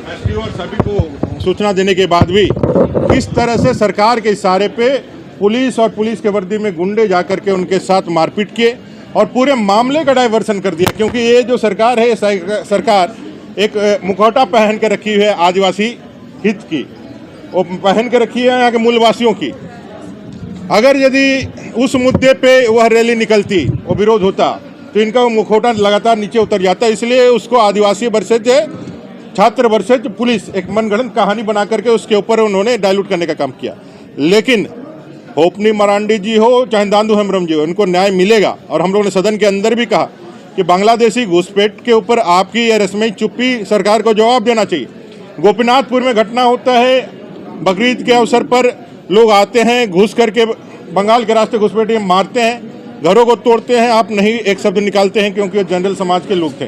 SP और सभी को सूचना देने के बाद भी किस तरह से सरकार के इशारे पे पुलिस और पुलिस के वर्दी में गुंडे जाकर के उनके साथ मारपीट किए और पूरे मामले का डाइवर्सन कर दिया। क्योंकि ये जो सरकार है, सरकार एक मुखौटा पहन के रखी हुई है आदिवासी हित की, वो पहन के रखी है यहाँ के मूलवासियों की। अगर यदि उस मुद्दे पे वह रैली निकलती, वो विरोध होता, तो इनका वो मुखौटा लगातार नीचे उतर जाता। इसलिए उसको आदिवासी वर्सेज छात्र वर्सेज पुलिस एक मनगढ़ंत कहानी बना करके उसके ऊपर उन्होंने डाइल्यूट करने का काम किया। लेकिन होपनी मरांडी जी हो चाहे दांदू हेम्ब्रम जी हो, इनको न्याय मिलेगा। और हम लोगों ने सदन के अंदर भी कहा कि बांग्लादेशी घुसपैठ के ऊपर आपकी ये रस्मी चुप्पी सरकार को जवाब देना चाहिए। गोपीनाथपुर में घटना होता है, बकरीद के अवसर पर लोग आते हैं, घुस करके बंगाल के रास्ते घुसपैठ मारते हैं, घरों को तोड़ते हैं, आप नहीं एक शब्द निकालते हैं क्योंकि वो जनरल समाज के लोग थे।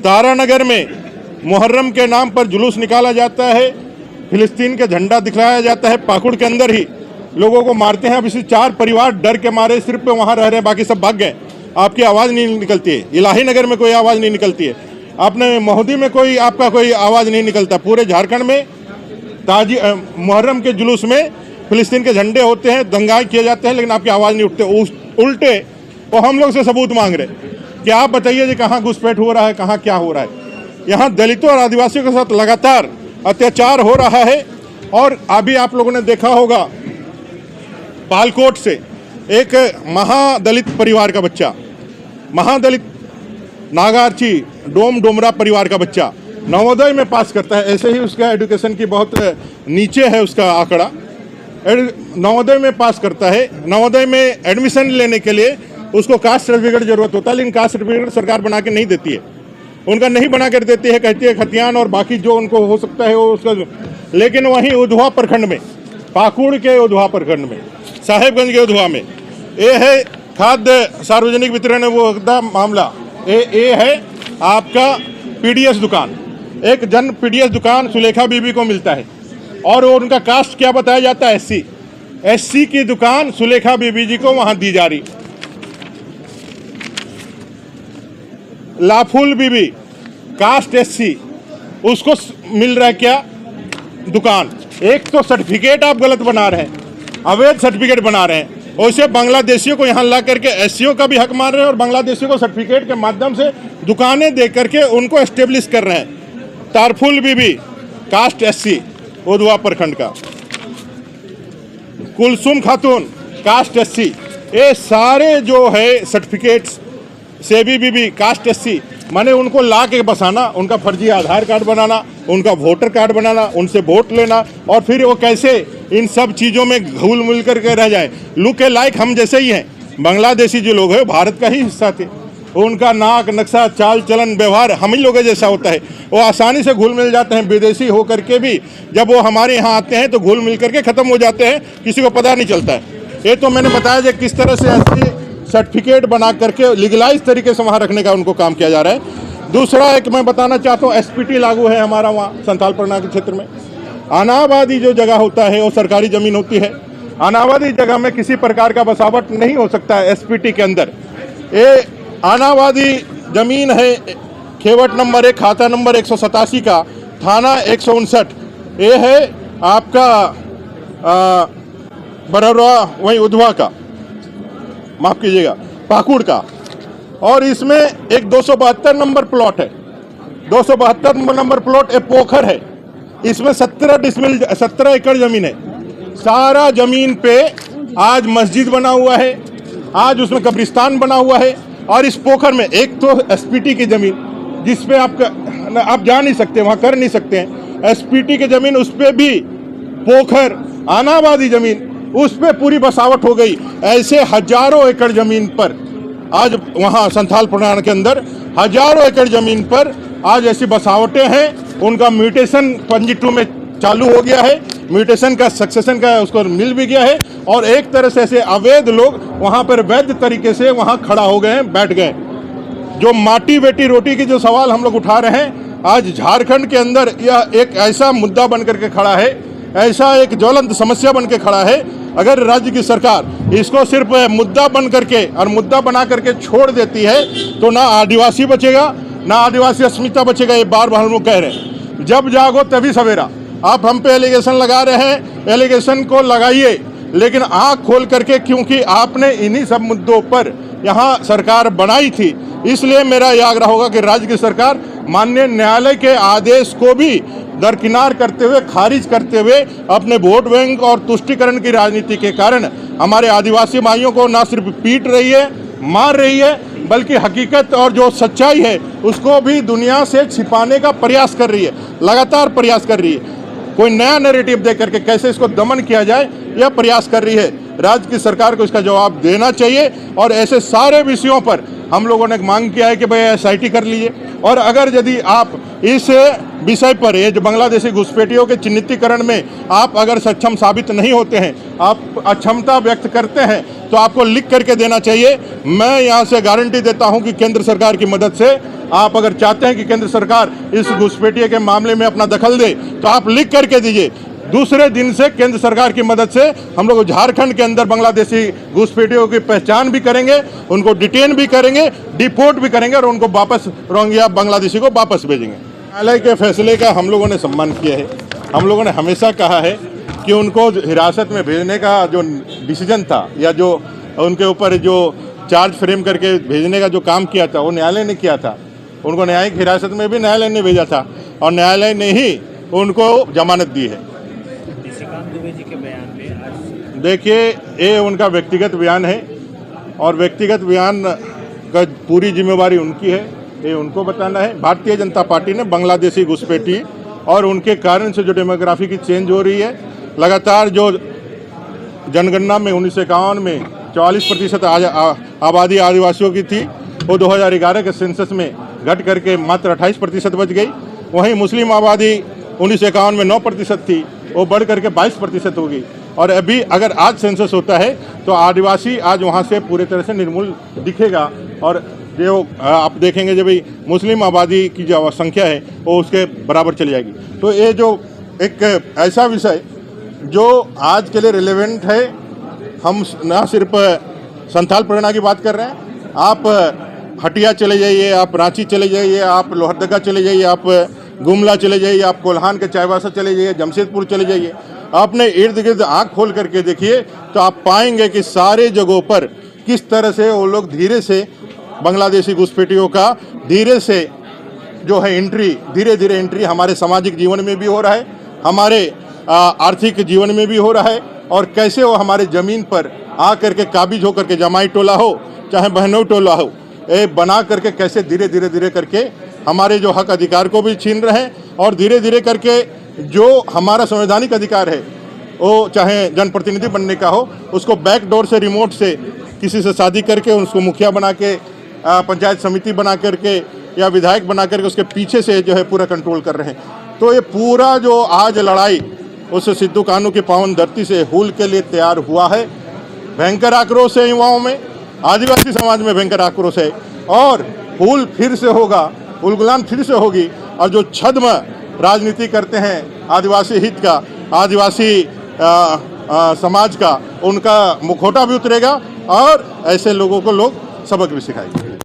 तारानगर में मुहर्रम के नाम पर जुलूस निकाला जाता है, फिलिस्तीन का झंडा दिखलाया जाता है, पाकुड़ के अंदर ही लोगों को मारते हैं। अब इसी 4 परिवार डर के मारे सिर्फ पे वहाँ रह रहे हैं, बाकी सब भाग गए। आपकी आवाज़ नहीं निकलती है, इलाही नगर में कोई आवाज़ नहीं निकलती है, आपने महोदी में कोई आपका कोई आवाज़ नहीं निकलता। पूरे झारखंड में मुहर्रम के जुलूस में फिलिस्तीन के झंडे होते हैं, दंगाई किए जाते हैं, लेकिन आपकी आवाज़ नहीं उठते। उल्टे वो हम लोग से सबूत मांग रहे कि आप बताइए जी कहाँ घुसपैठ हो रहा है, कहाँ क्या हो रहा है। यहाँ दलितों और आदिवासियों के साथ लगातार अत्याचार हो रहा है। और अभी आप लोगों ने देखा होगा पालकोट से एक महादलित परिवार का बच्चा, महादलित नागार्ची डोमरा परिवार का बच्चा नवोदय में पास करता है। ऐसे ही उसका एजुकेशन की बहुत नीचे है उसका आंकड़ा, नवोदय में पास करता है। नवोदय में एडमिशन लेने के लिए उसको कास्ट सर्टिफिकेट जरूरत होता है, लेकिन कास्ट सर्टिफिकेट सरकार बना के नहीं देती है, उनका नहीं बना कर देती है, कहती है खतियान और बाकी जो उनको हो सकता है वो उसका। लेकिन वहीं उधवा प्रखंड में, पाकुड़ के उधवा प्रखंड में, साहेबगंज के उधवा में, ये है खाद्य सार्वजनिक वितरण वो मामला। ये है आपका पीडीएस दुकान, एक जन पीडीएस दुकान सुलेखा बीबी को मिलता है और उनका कास्ट क्या बताया जाता है, एससी की दुकान सुलेखा बीबी जी को वहां दी जा रही। लाफुल बीबी कास्ट एससी, उसको मिल रहा है क्या दुकान। एक तो सर्टिफिकेट आप गलत बना रहे हैं, अवैध सर्टिफिकेट बना रहे हैं, वैसे बांग्लादेशियों को यहाँ ला करके एससीओ का भी हक मार रहे हैं और बांग्लादेशियों को सर्टिफिकेट के माध्यम से दुकानें दे करके उनको एस्टेब्लिश कर रहे हैं। तारफुल बीबी कास्ट एससी उधवा प्रखंड का, कुलसुम खातून कास्ट एससी, ये सारे जो है सर्टिफिकेट्स, सेबी बीबी कास्ट एससी, माने उनको ला के बसाना, उनका फर्जी आधार कार्ड बनाना, उनका वोटर कार्ड बनाना, उनसे वोट लेना और फिर वो कैसे इन सब चीज़ों में घुल मिल करके रह जाए। लुक ए लाइक हम जैसे ही हैं, बांग्लादेशी जो लोग हैं भारत का ही हिस्सा थे, उनका नाक नक्शा चाल चलन व्यवहार हम ही लोगों जैसा होता है, वो आसानी से घुल मिल जाते हैं। विदेशी होकर के भी जब वो हमारे यहाँ आते हैं तो घुल मिल करके ख़त्म हो जाते हैं, किसी को पता नहीं चलता है। ये तो मैंने बताया कि किस तरह से ऐसे सर्टिफिकेट बना करके लीगलाइज तरीके से वहाँ रखने का उनको काम किया जा रहा है। दूसरा एक मैं बताना चाहता हूँ, एसपीटी लागू है हमारा वहाँ संथाल परगना के क्षेत्र में। अनाबादी जो जगह होता है वो सरकारी ज़मीन होती है, अनाबादी जगह में किसी प्रकार का बसावट नहीं हो सकता है एसपीटी के अंदर। ये अनाबादी ज़मीन है, खेवट नंबर 1 खाता नंबर 187 का, थाना 159, ये है आपका बरौरा वहीं उधवा का, माफ़ कीजिएगा पाकुड़ का। और इसमें एक 272 नंबर प्लॉट है, 272 नंबर प्लॉट एक पोखर है, इसमें 17 एकड़ ज़मीन है। सारा ज़मीन पे आज मस्जिद बना हुआ है, आज उसमें कब्रिस्तान बना हुआ है। और इस पोखर में एक तो एसपीटी की ज़मीन जिस पे आप जा नहीं सकते, वहाँ कर नहीं सकते हैं, एसपीटी की ज़मीन उस पर भी पोखर, अनाबादी ज़मीन उस पर पूरी बसावट हो गई। ऐसे हजारों एकड़ ज़मीन पर आज वहाँ संथाल परगना के अंदर हजारों एकड़ ज़मीन पर आज ऐसी बसावटें हैं। उनका म्यूटेशन 22 में चालू हो गया है, म्यूटेशन का सक्सेशन का उसको मिल भी गया है और एक तरह से ऐसे अवैध लोग वहाँ पर वैध तरीके से वहाँ खड़ा हो गए हैं, बैठ गए। जो माटी बेटी रोटी की जो सवाल हम लोग उठा रहे हैं, आज झारखंड के अंदर यह एक ऐसा मुद्दा बन करके खड़ा है, ऐसा एक ज्वलंत समस्या बन के खड़ा है। अगर राज्य की सरकार इसको सिर्फ मुद्दा बन करके और मुद्दा बना करके छोड़ देती है तो ना आदिवासी बचेगा, ना आदिवासी अस्मिता बचेगा। ये बार बार हम लोग कह रहे हैं। जब जागो तभी सवेरा। आप हम पे एलिगेशन लगा रहे हैं, एलिगेशन को लगाइए, लेकिन आंख खोल करके, क्योंकि आपने इन्हीं सब मुद्दों पर यहाँ सरकार बनाई थी, इसलिए मेरा यह आग्रह होगा कि राज्य की सरकार माननीय न्यायालय के आदेश को भी दरकिनार करते हुए, खारिज करते हुए, अपने वोट बैंक और तुष्टीकरण की राजनीति के कारण हमारे आदिवासी भाइयों को न सिर्फ पीट रही है, मार रही है, बल्कि हकीकत और जो सच्चाई है उसको भी दुनिया से छिपाने का प्रयास कर रही है, लगातार प्रयास कर रही है। कोई नया नैरेटिव दे करके कैसे इसको दमन किया जाए, यह प्रयास कर रही है। राज्य की सरकार को इसका जवाब देना चाहिए। और ऐसे सारे विषयों पर हम लोगों ने मांग किया है कि भाई SIT कर लीजिए। और अगर यदि आप इस विषय पर, ये जो बांग्लादेशी घुसपैठियों के चिन्हितीकरण में आप अगर सक्षम साबित नहीं होते हैं, आप अक्षमता व्यक्त करते हैं, तो आपको लिख करके देना चाहिए। मैं यहाँ से गारंटी देता हूँ कि केंद्र सरकार की मदद से, आप अगर चाहते हैं कि केंद्र सरकार इस घुसपैठिए के मामले में अपना दखल दे, तो आप लिख करके दीजिए। दूसरे दिन से केंद्र सरकार की मदद से हम लोग झारखंड के अंदर बांग्लादेशी घुसपैठियों की पहचान भी करेंगे, उनको डिटेन भी करेंगे, डिपोर्ट भी करेंगे और उनको वापस रोहिंग्या बांग्लादेशी को वापस भेजेंगे। न्यायालय के फैसले का हम लोगों ने सम्मान किया है। हम लोगों ने हमेशा कहा है कि उनको हिरासत में भेजने का जो डिसीजन था, या जो उनके ऊपर जो चार्ज फ्रेम करके भेजने का जो काम किया था, वो न्यायालय ने किया था। उनको न्यायिक हिरासत में भी न्यायालय ने भेजा था और न्यायालय ने ही उनको जमानत दी है। जी के बयान में देखिए, ये उनका व्यक्तिगत बयान है और व्यक्तिगत बयान का पूरी जिम्मेवारी उनकी है, ये उनको बताना है। भारतीय जनता पार्टी ने बांग्लादेशी घुसपैठी और उनके कारण से जो डेमोग्राफी की चेंज हो रही है, लगातार जो जनगणना में 1951 में 44% आबादी आदिवासियों की थी, वो 2011 के सेंसस में घट करके मात्र 28% बच गई। वहीं मुस्लिम आबादी 1951 में 9% थी, वो बढ़ करके 22% होगी। और अभी अगर आज सेंसस होता है तो आदिवासी आज वहाँ से पूरी तरह से निर्मूल दिखेगा। और जो आप देखेंगे जब मुस्लिम आबादी की जो संख्या है वो उसके बराबर चली जाएगी। तो ये जो एक ऐसा विषय जो आज के लिए रिलेवेंट है, हम ना सिर्फ संथाल प्रेरणा की बात कर रहे हैं, आप हटिया चले जाइए, आप रांची चले जाइए, आप लोहरदगा चले जाइए, आप गुमला चले जाइए, आप कोल्हान के चाईबासा चले जाइए, जमशेदपुर चले जाइए, आपने इर्द गिर्द आँख खोल करके देखिए तो आप पाएंगे कि सारे जगहों पर किस तरह से वो लोग धीरे से बांग्लादेशी घुसपैठियों का धीरे से जो है एंट्री, धीरे धीरे एंट्री हमारे सामाजिक जीवन में भी हो रहा है, हमारे आर्थिक जीवन में भी हो रहा है। और कैसे वो हमारे ज़मीन पर आ करके काबिज हो करके, जमाई टोला हो चाहे बहनों टोला हो, ये बना करके कैसे धीरे धीरे धीरे करके हमारे जो हक अधिकार को भी छीन रहे हैं। और धीरे धीरे करके जो हमारा संवैधानिक अधिकार है, वो चाहे जनप्रतिनिधि बनने का हो, उसको बैक डोर से, रिमोट से किसी से शादी करके उसको मुखिया बना के, पंचायत समिति बना करके या विधायक बना करके उसके पीछे से जो है पूरा कंट्रोल कर रहे हैं। तो ये पूरा जो आज लड़ाई उस सिद्धू कानू की पावन धरती से हूल के लिए तैयार हुआ है। भयंकर आक्रोश है युवाओं में, आदिवासी समाज में भयंकर आक्रोश है। और हूल फिर से होगा, उलगुलान फिर से होगी। और जो छद्म राजनीति करते हैं आदिवासी हित का, आदिवासी समाज का, उनका मुखौटा भी उतरेगा और ऐसे लोगों को लोग सबक भी सिखाएंगे।